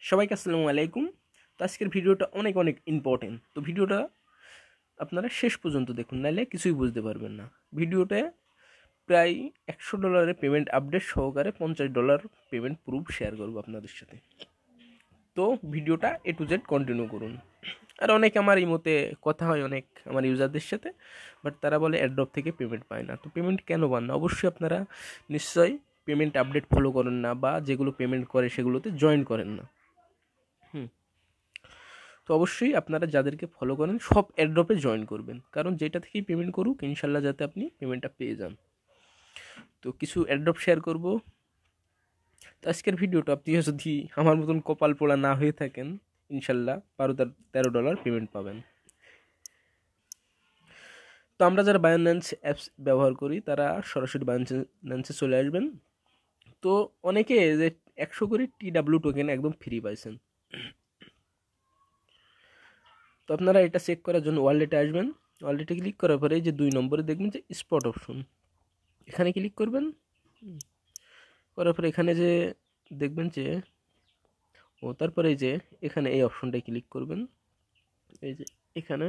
সবাইকে আসসালামু আলাইকুম। তো আজকের ভিডিওটা অনেক অনেক ইম্পর্টেন্ট। তো ভিডিওটা আপনারা শেষ পর্যন্ত দেখুন, নাহলে কিছুই বুঝতে পারবেন না। ভিডিওতে প্রায় $100 পেমেন্ট আপডেট সহকারে $50 পেমেন্ট প্রুফ শেয়ার করবো আপনাদের সাথে। তো ভিডিওটা A to Z কন্টিনিউ করুন। আর অনেক আমার এই মতে কথা হয় অনেক আমার ইউজারদের সাথে, বাট তারা বলে অ্যাড্রপ থেকে পেমেন্ট পায় না। তো পেমেন্ট কেন পান না? অবশ্যই আপনারা নিশ্চয়ই পেমেন্ট আপডেট ফলো করেন না, বা যেগুলো পেমেন্ট করে সেগুলোতে জয়েন করেন না। তো অবশ্যই আপনারা যাদেরকে ফলো করেন সব অ্যাড্রপে জয়েন করবেন, কারণ যেটা থেকেই পেমেন্ট করুক ইনশাল্লাহ যাতে আপনি পেমেন্টটা পেয়ে যান। তো কিছু অ্যাড্রপ শেয়ার করব। তো আজকের ভিডিওটা আপনি যদি আমার মতন কপাল পোড়া না হয়ে থাকেন, ইনশাল্লাহ $13 পেমেন্ট পাবেন। তো আমরা যারা বায়োন্যান্স অ্যাপস ব্যবহার করি তারা সরাসরি বায়োন্যান্সে চলে আসবেন। তো অনেকে যে 100 করে TW টোকেন একদম ফ্রি পাইছেন। তো আপনারা এটা চেক করার জন্য ওয়ালেটে আসবেন। ওয়ালেটে ক্লিক করার পরে যে 2 নম্বরে দেখবেন যে স্পট অপশন, এখানে ক্লিক করবেন। করার পরে এখানে যে দেখবেন যে তারপরে এই যে এখানে এই অপশনটায় ক্লিক করবেন। এই যে এখানে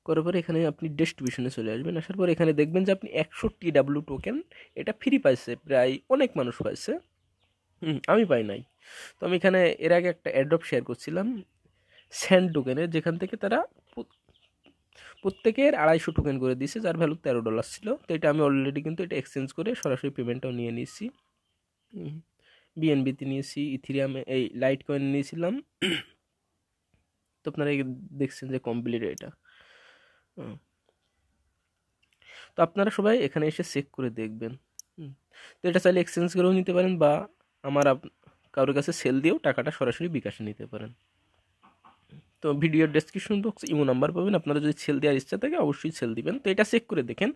করার পরে এখানে আপনি ডিস্ট্রিবিউশনে চলে আসবেন। আসার পরে এখানে দেখবেন যে আপনি 100 TW টোকেন এটা ফ্রি পাইছে, প্রায় অনেক মানুষ পাইছে। আমি পাই নাই। তো আমি এখানে এর আগে একটা অ্যাড্রপ শেয়ার করছিলাম স্যান্ড টোকেনের, যেখান থেকে তারা প্রত্যেকের 250 টোকেন করে দিয়েছে, যার ভ্যালু $13 ছিল। তো এটা আমি অলরেডি কিন্তু এটা এক্সচেঞ্জ করে সরাসরি পেমেন্টটাও নিয়ে নিয়েছি। বিএনবিতে নিয়েছি, ইথিরিয়ামে এই লাইট কয়েন নিয়েছিলাম। তো আপনারা দেখছেন যে কমপ্লিট এটা। তো আপনারা সবাই এখানে এসে চেক করে দেখবেন। তো এটা চাইলে এক্সচেঞ্জ করেও নিতে পারেন, বা আমার কারোর কাছে সেল দিয়েও টাকাটা সরাসরি বিকাশে নিতে পারেন। তো ভিডিওর ডেসক্রিপশন বক্সে ইমো নাম্বার পাবেন, আপনারা যদি সেল দেওয়ার ইচ্ছা থাকে অবশ্যই সেল দিবেন। তো এটা চেক করে দেখেন,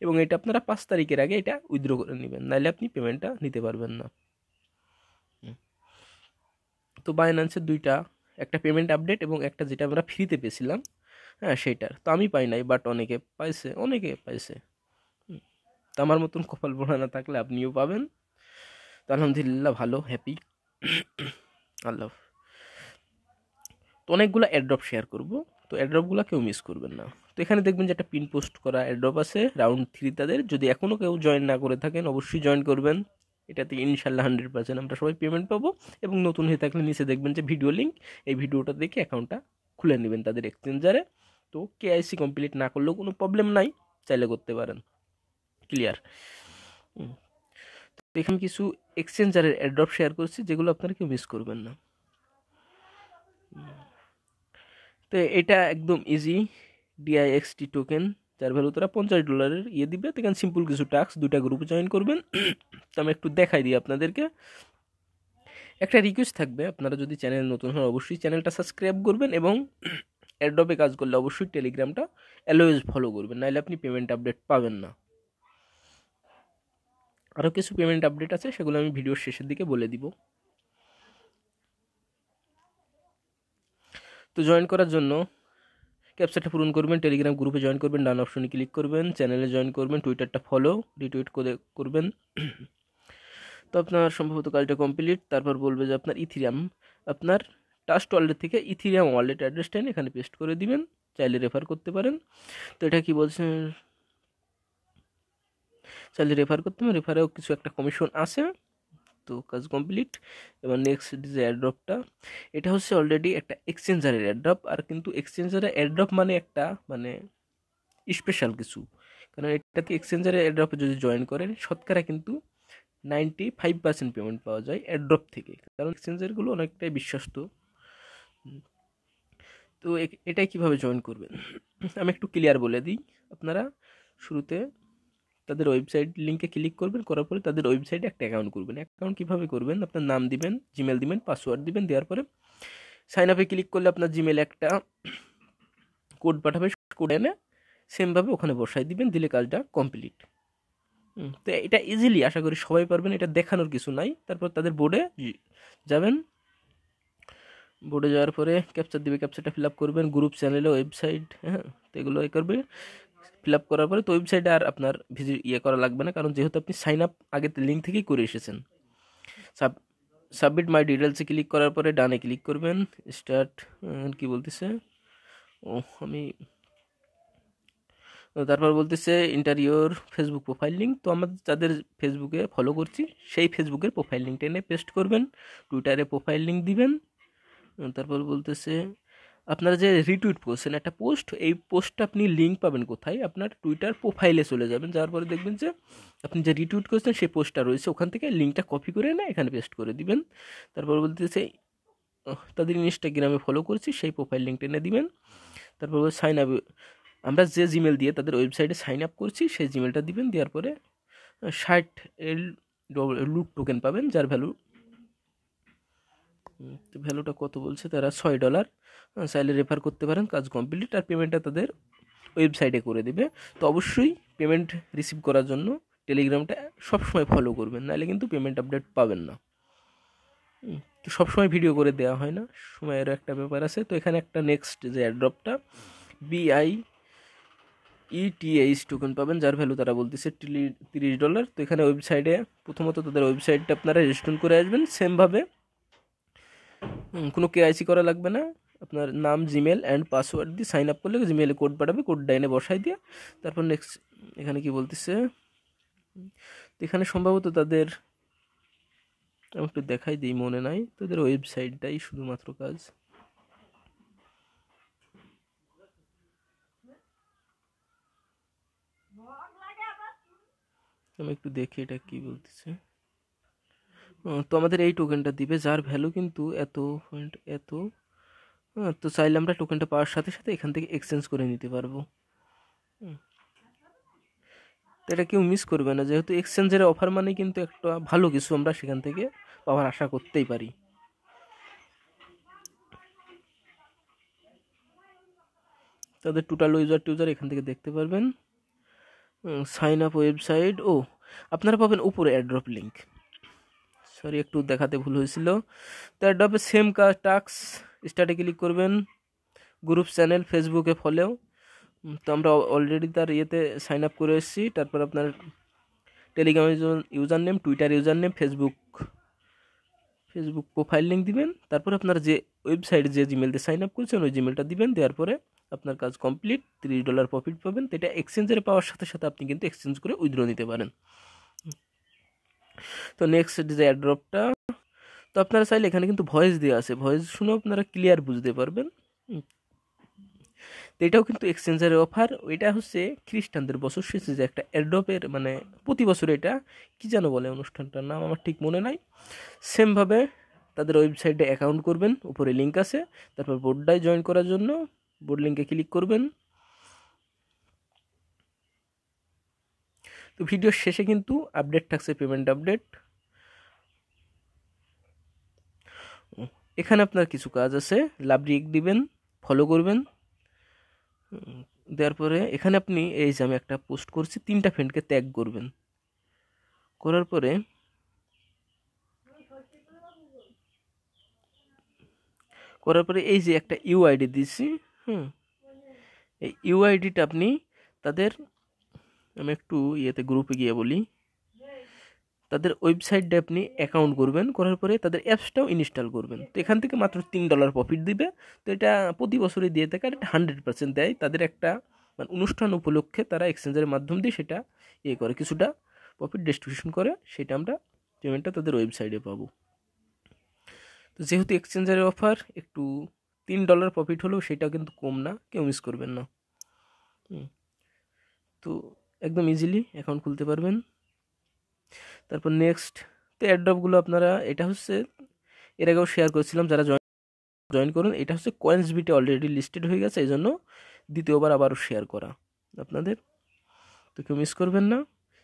এবং এটা আপনারা 5 তারিখের আগে এটা উইথড্র করে নেবেন, নাহলে আপনি পেমেন্টটা নিতে পারবেন না। তো বায়নান্সের দুইটা, একটা পেমেন্ট আপডেট এবং একটা যেটা আমরা ফ্রিতে পেয়েছিলাম, হ্যাঁ সেইটার। তো আমি পাই নাই, বাট অনেকে পাইছে, অনেকে পাইছে। তো আমার মতন কপাল পোড়া না থাকলে আপনিও পাবেন। তো আলহামদুলিল্লাহ, ভালো, হ্যাপি। আল্লাহ। তো অনেকগুলো অ্যাড্রপ শেয়ার করব, তো অ্যাড্রপগুলো কেউ মিস করবেন না। তো এখানে দেখবেন যে একটা পিন পোস্ট করা অ্যাড্রপ আছে রাউন্ড 3 তাদের। যদি এখনও কেউ জয়েন না করে থাকেন অবশ্যই জয়েন করবেন। এটাতে ইনশাল্লাহ 100% আমরা সবাই পেমেন্ট পাবো। এবং নতুন হয়ে থাকলে নিচে দেখবেন যে ভিডিও লিঙ্ক, এই ভিডিওটা দেখে অ্যাকাউন্টটা খুলে নেবেন তাদের এক্সচেঞ্জারে। তো KYC কমপ্লিট না করলেও কোনো প্রবলেম নাই, চাইলে করতে পারেন। ক্লিয়ার? তো এখানে কিছু এক্সচেঞ্জারের অ্যাড্রপ শেয়ার করছি, যেগুলো আপনারা কেউ মিস করবেন না। তো এটা একদম ইজি, DIXT টোকেন, যার ভ্যালু তারা $50 দিবে। তো এখানে সিম্পল কিছু টাস্ক, 2টা গ্রুপে জয়েন করবেন। তো আমি একটু দেখাই দিই আপনাদেরকে। একটা রিকোয়েস্ট থাকবে, আপনারা যদি চ্যানেল নতুন হন অবশ্যই চ্যানেলটা সাবস্ক্রাইব করবেন, এবং অ্যাড্রপে কাজ করলে অবশ্যই টেলিগ্রামটা অলওয়েজ ফলো করবেন, নাহলে আপনি পেমেন্ট আপডেট পাবেন না। আরও কিছু পেমেন্ট আপডেট আছে, সেগুলো আমি ভিডিওর শেষের দিকে বলে দিব। তো জয়েন করার জন্য ক্যাপচারটা পূরণ করবেন, টেলিগ্রাম গ্রুপে জয়েন করবেন, ডান অপশনে ক্লিক করবেন, চ্যানেলে জয়েন করবেন, টুইটারটা ফলো রিটুইট করে করবেন। তো আপনার সম্ভবত কাজটা কমপ্লিট। তারপর বলবে যে আপনার ইথিরিয়াম, আপনার ট্রাস্ট ওয়ালেট থেকে ইথিরিয়াম ওয়ালেট অ্যাড্রেসটা এনে এখানে পেস্ট করে দিবেন, চাইলে রেফার করতে পারেন। তো এটা কি বলছে, চাইলে রেফার করতে পারেন, রেফারেও কিছু একটা কমিশন আছে। তো কাজ কমপ্লিট। এবার নেক্সট যে অ্যাড্রপটা, এটা হচ্ছে অলরেডি একটা এক্সচেঞ্জারের অ্যাড্রপ। আর কিন্তু এক্সচেঞ্জারের অ্যাড্রপ মানে একটা মানে স্পেশাল কিছু, কারণ এটাতে এক্সচেঞ্জারের অ্যাড্রপে যদি জয়েন করেন শতকরা কিন্তু 95% পেমেন্ট পাওয়া যায় অ্যাড্রপ থেকে, কারণ এক্সচেঞ্জারগুলো অনেকটাই বিশ্বস্ত। তো এটাই কিভাবে জয়েন করবেন আমি একটু ক্লিয়ার বলে দিই। আপনারা শুরুতে তাদের ওয়েবসাইট লিঙ্কে ক্লিক করবেন, করার পরে তাদের ওয়েবসাইটে একটা অ্যাকাউন্ট করবেন। অ্যাকাউন্ট কীভাবে করবেন, আপনার নাম দিবেন, জিমেল দিবেন, পাসওয়ার্ড দিবেন, দেওয়ার পরে সাইন আপে ক্লিক করলে আপনার জিমেলে একটা কোড পাঠাবে, কোড এনে সেমভাবে ওখানে বসাই দিবেন, দিলে কাজটা কমপ্লিট। তো এটা ইজিলি আশা করি সবাই পারবেন, এটা দেখানোর কিছু নাই। তারপর তাদের বোর্ডে যাবেন, বোর্ডে যাওয়ার পরে ক্যাপচার দিবে, ক্যাপচারটা ফিল আপ করবেন, গ্রুপ চ্যানেলে ওয়েবসাইট, হ্যাঁ তো এগুলো করবে। ফিল আপ করার পরে তো ওয়েবসাইটে আর আপনার ভিজিট করা লাগবে না, কারণ যেহেতু আপনি সাইন আপ আগে লিঙ্ক থেকেই করে এসেছেন। সাবমিট মাই ডিটেলসে ক্লিক করার পরে ডানে ক্লিক করবেন। স্টার্ট কি বলতেছে, ও আমি তারপর বলতেছে inter your Facebook profile link. তো আমাদের যাদের ফেসবুকে ফলো করছি সেই ফেসবুকের প্রোফাইল লিঙ্কটা এনে পেস্ট করবেন, টুইটারে প্রোফাইল লিঙ্ক দিবেন। তারপর বলতেছে আপনারা যে রিটুইট করছেন একটা পোস্ট, এই পোস্টটা আপনি লিঙ্ক পাবেন কোথায়, আপনার টুইটার প্রোফাইলে চলে যাবেন, যাওয়ার পরে দেখবেন যে আপনি যে রিটুইট করছেন সেই পোস্টটা রয়েছে, ওখান থেকে লিঙ্কটা কপি করে এনে এখানে পেস্ট করে দিবেন। তারপর বলতেছে তাদের ইনস্টাগ্রামে ফলো করছি সেই প্রোফাইল লিঙ্কটা এনে দিবেন। তারপর সাইন আপ, আমরা যে জিমেল দিয়ে তাদের ওয়েবসাইটে সাইন আপ করছি সেই জিমেলটা দিবেন। দেওয়ার পরে 60 লুট টোকেন পাবেন, যার ভ্যালুটা কত বলছে তারা, $6। চাইলে রেফার করতে পারেন, কাজ কমপ্লিট। আর পেমেন্টটা তাদের ওয়েবসাইটে করে দেবে। তো অবশ্যই পেমেন্ট রিসিভ করার জন্য টেলিগ্রামটা সবসময় ফলো করবেন, নাহলে কিন্তু পেমেন্ট আপডেট পাবেন না। তো সবসময় ভিডিও করে দেওয়া হয় না, সময়েরও একটা ব্যাপার আছে। তো এখানে একটা নেক্সট যে অ্যাড্রপটা BIETH টোকেন পাবেন, যার ভ্যালু তারা বলতেছে $30। তো এখানে ওয়েবসাইটে প্রথমত তাদের ওয়েবসাইটটা আপনারা রেজিস্ট্রেশন করে আসবেন সেমভাবে, কোনো কেআইসি করা লাগবে না। আপনার নাম, জিমেল অ্যান্ড পাসওয়ার্ড দিয়ে সাইন আপ করলে জিমেলে কোড পাঠাবে, কোডটা এনে বসাই দিয়ে তারপর নেক্সট এখানে কি বলতেছে, তো এখানে সম্ভবত তাদের, আমি একটু দেখাই দিই, মনে নাই, তাদের ওয়েবসাইটটাই শুধুমাত্র কাজ। আমি একটু দেখি এটা কি বলতেছে। তো আমাদের এই টোকেনটা দিবে, যার ভ্যালু কিন্তু এত। তো চাইলে আমরা টোকেনটা পাওয়ার সাথে সাথে এখান থেকে এক্সচেঞ্জ করে নিতে পারবো। তো এটা কেউ মিস করবে না, যেহেতু এক্সচেঞ্জের অফার মানে কিন্তু একটা ভালো কিছু আমরা সেখান থেকে পাওয়ার আশা করতেই পারি। তাদের টোটাল ইউজার এখান থেকে দেখতে পারবেন। সাইন আপ ওয়েবসাইট, আপনারা পাবেন উপরে অ্যাড্রপ লিঙ্ক, সরি একটু দেখাতে ভুল হয়েছিল। তো অ্যাড্রপে সেম কাজ, টাস্ক স্টার্টে ক্লিক করবেন, গ্রুপ চ্যানেল ফেসবুকে ফলো। তো আমরা অলরেডি তার ইয়েতে সাইন আপ করে এসেছি। তারপর আপনার Telegram user name, Twitter user name, Facebook profile link দিবেন। তারপর আপনার যে ওয়েবসাইটে যে জিমেল দিয়ে সাইন আপ করেছেন ওই জিমেলটা দিবেন। দেওয়ার পরে আপনার কাজ কমপ্লিট, $30 প্রফিট পাবেন। তো এটা এক্সচেঞ্জের পাওয়ার সাথে সাথে আপনি কিন্তু এক্সচেঞ্জ করে উইথড্র নিতে পারেন। তো নেক্সট যে অ্যাড্রপটা, তো আপনারা চাইলে এখানে কিন্তু ভয়েস দেওয়া আছে, ভয়েস শুনেও আপনারা ক্লিয়ার বুঝতে পারবেন। তো এটাও কিন্তু এক্সচেঞ্জের অফার। ওইটা হচ্ছে খ্রিস্টানদের বছর শেষে যে একটা অ্যাড্রপের, মানে প্রতি বছর এটা কি যেন বলে অনুষ্ঠানটার নাম আমার ঠিক মনে নাই। সেমভাবে তাদের ওয়েবসাইটে অ্যাকাউন্ট করবেন, উপরে লিঙ্ক আছে। তারপর বোর্ডটায় জয়েন করার জন্য বোর্ড লিঙ্কে ক্লিক করবেন। তো ভিডিওর শেষে কিন্তু আপডেট থাকছে, পেমেন্ট আপডেট। এখানে আপনার কিছু কাজ আছে, লাভ রিয়েক্ট দিবেন, ফলো করবেন। দেওয়ার পরে এখানে আপনি এই যে আমি একটা পোস্ট করছি, 3টা ফ্রেন্ডকে ট্যাগ করবেন। করার পরে এই যে একটা ইউআইডি দিচ্ছি, এই ইউআইডিটা আপনি তাদের, আমি একটু গ্রুপে গিয়ে বলি, তাদের ওয়েবসাইটে আপনি অ্যাকাউন্ট করবেন, করার পরে তাদের অ্যাপসটাও ইনস্টল করবেন। তো এখান থেকে মাত্র $3 প্রফিট দিবে। তো এটা প্রতি বছরই দিয়ে থাকে, আর এটা 100% দেয়। তাদের একটা মানে অনুষ্ঠান উপলক্ষে তারা এক্সচেঞ্জের মাধ্যম দিয়ে সেটা করে, কিছুটা প্রফিট ডিস্ট্রিবিউশন করে, সেটা আমরা পেমেন্টটা তাদের ওয়েবসাইটে পাবো। তো যেহেতু এক্সচেঞ্জের অফার, একটু $3 প্রফিট হলেও সেটা কিন্তু কম না, কেউ মিস করবেন না। তো একদম ইজিলি অ্যাকাউন্ট খুলতে পারবেন। তারপর নেক্সট, তো অ্যাড্রপগুলো আপনারা, এটা হচ্ছে এর আগেও শেয়ার করেছিলাম, যারা জয়েন করুন। এটা হচ্ছে কয়েন্সবিটে অলরেডি লিস্টেড হয়ে গেছে, এই জন্য দ্বিতীয়বার আবারও শেয়ার করা আপনাদের। তো কেউ মিস করবেন না।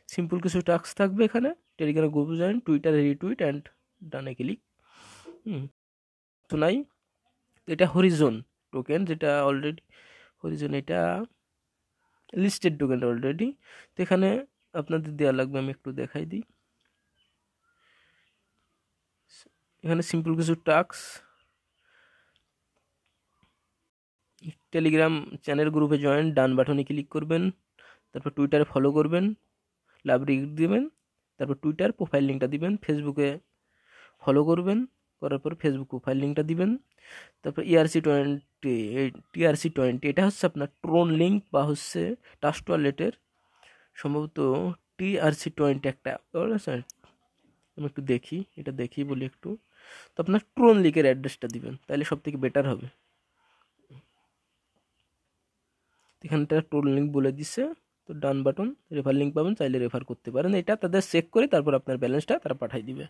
সিম্পল কিছু টাস্ক থাকবে এখানে, টেলিগ্রাম গ্রুপ জয়েন, টুইটারে রিটুইট অ্যান্ড ডানে ক্লিক। তো নাই, তো এটা হরিজন টোকেন, যেটা অলরেডি হরিজন, এটা লিস্টেড টোকেন অলরেডি। তো এখানে আপনাদের দেওয়া লাগবে, আমি একটু দেখাই দিই। এখানে সিম্পল কিছু টাস্ক, টেলিগ্রাম চ্যানেল গ্রুপে জয়েন, ডান বাটনে ক্লিক করবেন। তারপর টুইটারে ফলো করবেন, লাভ রিয়েক্ট দিবেন। তারপর টুইটার প্রোফাইল লিঙ্কটা দিবেন, ফেসবুকে ফলো করবেন, করার পর ফেসবুক প্রোফাইল লিঙ্কটা দিবেন। তারপর TRC20 এটা হচ্ছে আপনার ট্রোন লিঙ্ক বা হচ্ছে টাস্ট ওয়ালেটের সম্ভবত TRC20 একটা, আমি একটু দেখি, এটা দেখি বলি একটু। তো আপনার ট্রোন লিঙ্কের অ্যাড্রেসটা দিবেন, তাহলে সব থেকে বেটার হবে। এখানটা ট্রোন লিঙ্ক বলে দিচ্ছে, তো ডান বাটন রেফার লিঙ্ক পাবেন, চাইলে রেফার করতে পারেন। এটা তাদের চেক করে তারপর আপনার ব্যালেন্সটা তারা পাঠিয়ে দিবে।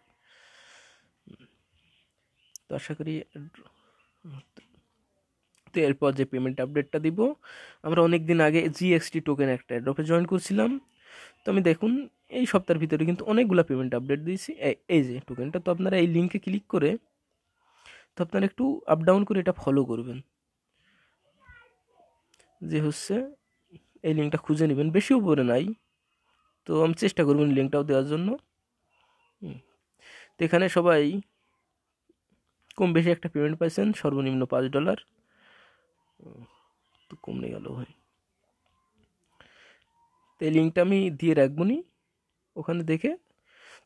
তো আশা করি, তো এরপর যে পেমেন্ট আপডেটটা দিব, আমরা অনেক দিন আগে GXT টোকেন একটা অ্যাড্রপে জয়েন করছিলাম। তো আমি দেখুন এই সপ্তাহের ভিতরে কিন্তু অনেকগুলো পেমেন্ট আপডেট দিয়েছি। এই যে টোকেনটা, তো আপনারা এই লিঙ্কে ক্লিক করে, তো আপনারা একটু আপ ডাউন করে এটা ফলো করবেন, যে হচ্ছে এই লিঙ্কটা খুঁজে নেবেন, বেশি উপরে নাই, তো আমি চেষ্টা করবেন লিঙ্কটাও দেওয়ার জন্য। তো এখানে সবাই কম বেশি একটা পেমেন্ট পাইছেন, সর্বনিম্ন $5, তো কমে গেল ভাই। তো এই লিঙ্কটা আমি দিয়ে রাখবো নি ওখানে দেখে।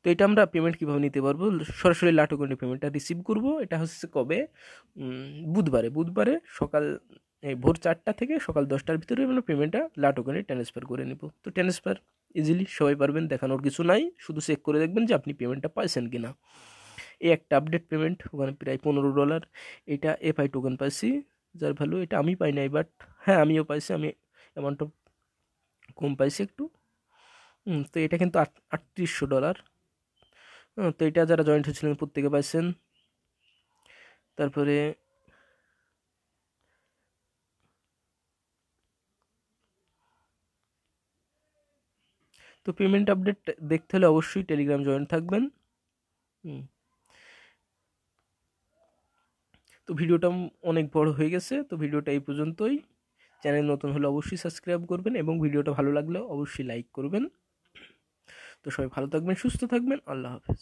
তো এটা আমরা পেমেন্ট কীভাবে নিতে পারবো, সরাসরি লাটোকনে পেমেন্টটা রিসিভ করব। এটা হচ্ছে কবে, বুধবারে সকাল ভোর 4টা থেকে সকাল 10টার ভিতরে আমরা পেমেন্টটা লাটোকনে ট্রান্সফার করে নিব। তো ট্রান্সফার ইজিলি সবাই পারবেন, দেখানোর কিছু নাই, শুধু চেক করে দেখবেন যে আপনি পেমেন্টটা পাইছেন কিনা। এই একটা আপডেট পেমেন্ট, ওখানে প্রায় $15। এটা FI টোকেন পাইছি, যার ভ্যালু এটা আমি পাই নাই, বাট হ্যাঁ আমিও পাইছি, আমি অ্যামাউন্টটা কম পাইছি একটু। তো এটা কিন্তু $3800। তো এটা যারা জয়েন্ট হয়েছিলেন প্রত্যেকে পাইছেন। তারপরে তো পেমেন্ট আপডেট দেখতে হলে অবশ্যই টেলিগ্রাম জয়েন থাকবেন। তো ভিডিওটা অনেক বড় হয়ে গেছে, তো ভিডিওটা এই পর্যন্তই। চ্যানেল নতুন হলে অবশ্যই সাবস্ক্রাইব করবেন এবং ভিডিওটা ভালো লাগলে অবশ্যই লাইক করবেন। তো সবাই ভালো থাকবেন, সুস্থ থাকবেন, আল্লাহ হাফেজ।